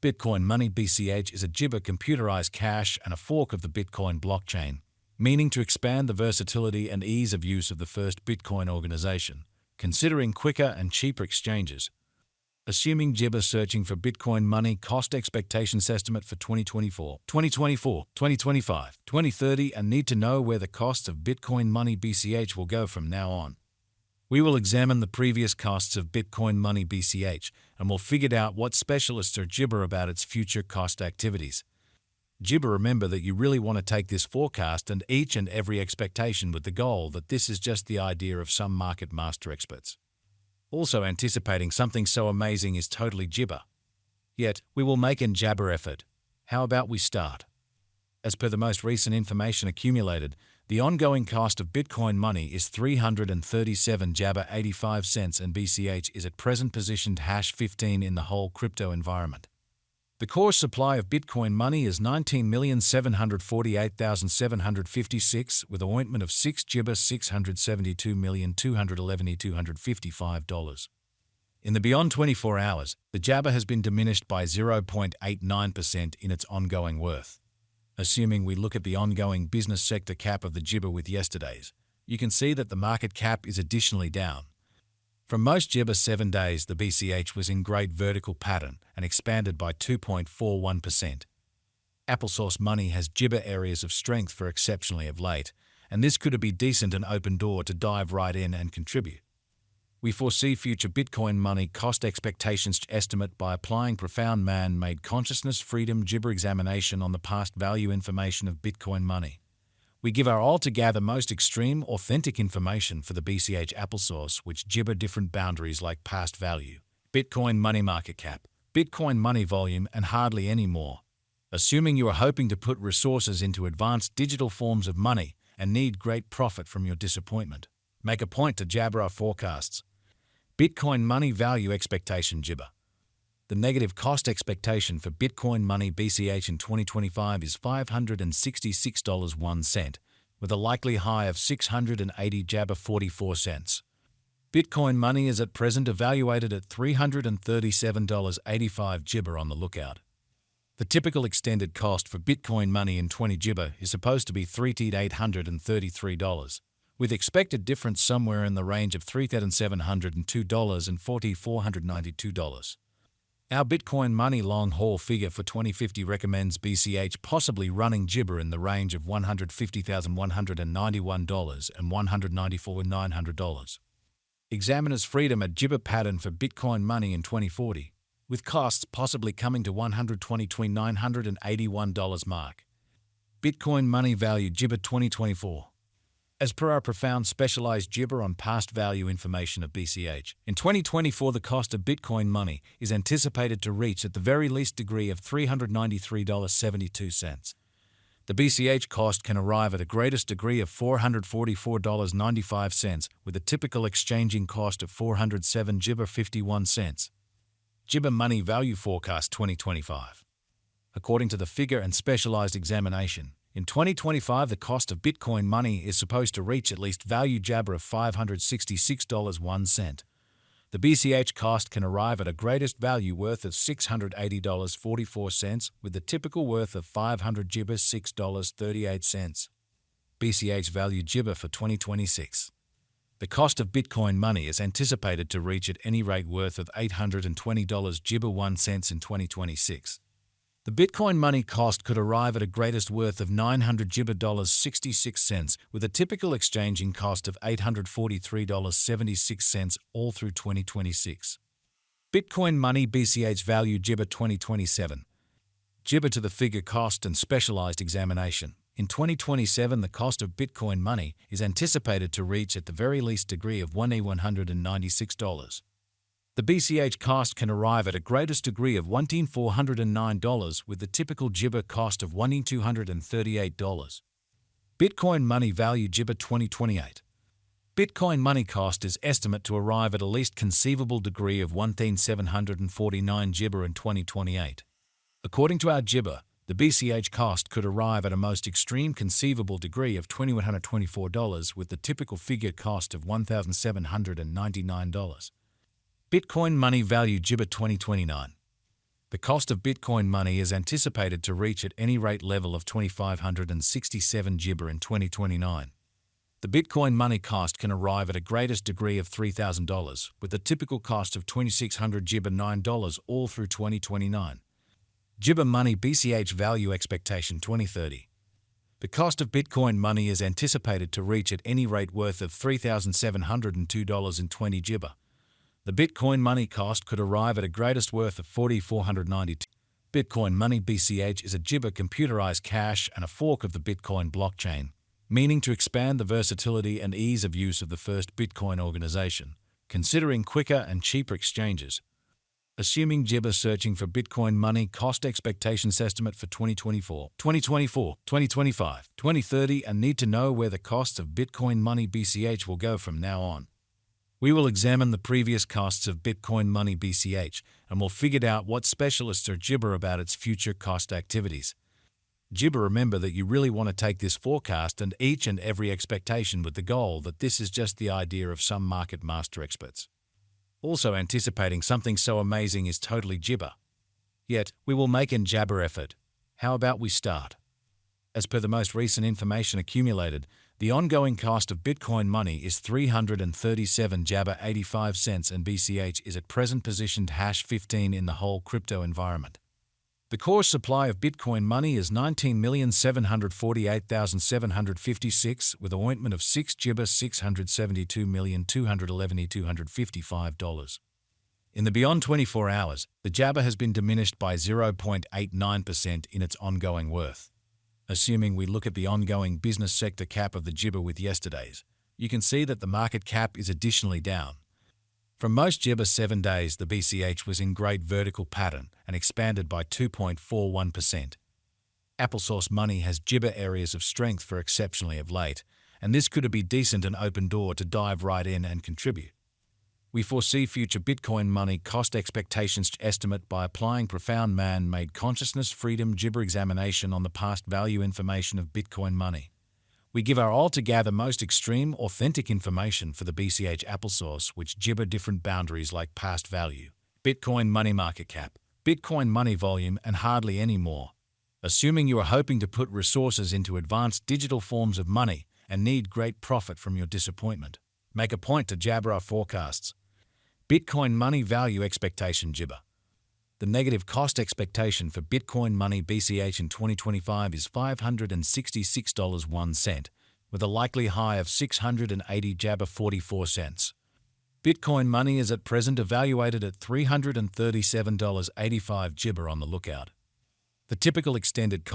Bitcoin Money (BCH) is a Gibber computerized cash and a fork of the Bitcoin blockchain, meaning to expand the versatility and ease of use of the first Bitcoin organization, considering quicker and cheaper exchanges. Assuming Gibber searching for Bitcoin Money cost expectations estimate for 2024, 2025, 2030 and need to know where the costs of Bitcoin Money BCH will go from now on. We will examine the previous costs of Bitcoin Money BCH and will figure out what specialists are Gibber about its future cost activities. Gibber, remember that you really want to take this forecast and each and every expectation with the goal that this is just the idea of some market master experts. Also anticipating something so amazing is totally Gibber. Yet, we will make an jabber effort. How about we start? As per the most recent information accumulated, the ongoing cost of Bitcoin Money is 337 jabber 85 cents and BCH is at present positioned #15 in the whole crypto environment. The core supply of Bitcoin Money is 19,748,756 with an ointment of 6 Gibber $672,211,255. In the beyond 24 hours, the jabber has been diminished by 0.89% in its ongoing worth. Assuming we look at the ongoing business sector cap of the Gibber with yesterday's, you can see that the market cap is additionally down. From most Gibber 7 days, the BCH was in great vertical pattern and expanded by 2.41%. Applesauce Money has Gibber areas of strength for exceptionally of late, and this could be decent an open door to dive right in and contribute. We foresee future Bitcoin Money cost expectations estimate by applying profound man-made consciousness freedom Gibber examination on the past value information of Bitcoin Money. We give our altogether most extreme, authentic information for the BCH applesauce which Gibber different boundaries like past value, Bitcoin Money market cap, Bitcoin Money volume and hardly any more. Assuming you are hoping to put resources into advanced digital forms of money and need great profit from your disappointment, make a point to jabber our forecasts. Bitcoin Money value expectation Gibber. The negative cost expectation for Bitcoin Money BCH in 2025 is $566.01, with a likely high of 680 jabber 44 cents. Bitcoin Money is at present evaluated at $337.85 Gibber on the lookout. The typical extended cost for Bitcoin Money in 20 Gibber is supposed to be $3,833. with expected difference somewhere in the range of $3,702 and $4,492. Our Bitcoin Money long-haul figure for 2050 recommends BCH possibly running Gibber in the range of $150,191 and $194,900. Examiner's freedom at Gibber pattern for Bitcoin Money in 2040, with costs possibly coming to $120,981 mark. Bitcoin Money value Gibber 2024. As per our profound specialized Gibber on past value information of BCH, in 2024 the cost of Bitcoin Money is anticipated to reach at the very least degree of $393.72. The BCH cost can arrive at a greatest degree of $444.95 with a typical exchanging cost of 407 Gibber 51 cents. Gibber Money value forecast 2025. According to the figure and specialized examination, in 2025, the cost of Bitcoin Money is supposed to reach at least value jabber of $566.01. The BCH cost can arrive at a greatest value worth of $680.44 with the typical worth of 500 Gibber $6.38. BCH value Gibber for 2026. The cost of Bitcoin Money is anticipated to reach at any rate worth of $820 Gibber 1 cents in 2026. The Bitcoin Money cost could arrive at a greatest worth of $900 Gibber $66 with a typical exchanging cost of $843.76 all through 2026. Bitcoin Money BCH value Gibber 2027. Gibber to the figure cost and specialized examination. In 2027, the cost of Bitcoin Money is anticipated to reach at the very least degree of $1,196. The BCH cost can arrive at a greatest degree of $1,409 with the typical Gibber cost of $1,238. Bitcoin Money value Gibber 2028. Bitcoin Money cost is estimate to arrive at a least conceivable degree of $1,749 Gibber in 2028. According to our Gibber, the BCH cost could arrive at a most extreme conceivable degree of $2,124 with the typical figure cost of $1,799. Bitcoin Money value Gibber 2029. The cost of Bitcoin money is anticipated to reach at any rate level of 2,567 GB in 2029. The Bitcoin money cost can arrive at a greatest degree of $3,000, with the typical cost of 2,600 GB $9 all through 2029. GB money BCH value expectation 2030. The cost of Bitcoin money is anticipated to reach at any rate worth of $3,702 in 20 GB. The Bitcoin money cost could arrive at a greatest worth of $4,492. Bitcoin money BCH is a GB computerized cash and a fork of the Bitcoin blockchain, meaning to expand the versatility and ease of use of the first Bitcoin organization, considering quicker and cheaper exchanges. Assuming GB searching for Bitcoin money cost expectations estimate for 2024, 2025, 2030 and need to know where the costs of Bitcoin money BCH will go from now on. We will examine the previous costs of Bitcoin money BCH and will figure out what specialists are gibber about its future cost activities. Gibber, remember that you really want to take this forecast and each and every expectation with the goal that this is just the idea of some market master experts. Also anticipating something so amazing is totally gibber. Yet, we will make an jabber effort. How about we start? As per the most recent information accumulated, the ongoing cost of Bitcoin money is 337 jabber 85 cents and BCH is at present positioned #15 in the whole crypto environment. The core supply of Bitcoin money is 19,748,756 with an ointment of 6 jibber $672,211,255. In the beyond 24 hours, the jabber has been diminished by 0.89% in its ongoing worth. Assuming we look at the ongoing business sector cap of the jibber with yesterday's, you can see that the market cap is additionally down. From most jibber 7 days, the BCH was in great vertical pattern and expanded by 2.41%. Applesauce money has jibber areas of strength for exceptionally of late, and this could be decent an open door to dive right in and contribute. We foresee future Bitcoin money cost expectations estimate by applying profound man-made consciousness freedom gibber examination on the past value information of Bitcoin money. We give our altogether most extreme authentic information for the BCH applesauce which gibber different boundaries like past value, Bitcoin money market cap, Bitcoin money volume and hardly any more. Assuming you are hoping to put resources into advanced digital forms of money and need great profit from your disappointment, make a point to jabber our forecasts. Bitcoin money value expectation gibber. The negative cost expectation for Bitcoin money BCH in 2025 is $566.01, with a likely high of 680 jabber 44 cents. Bitcoin money is at present evaluated at $337.85 gibber on the lookout. The typical extended cost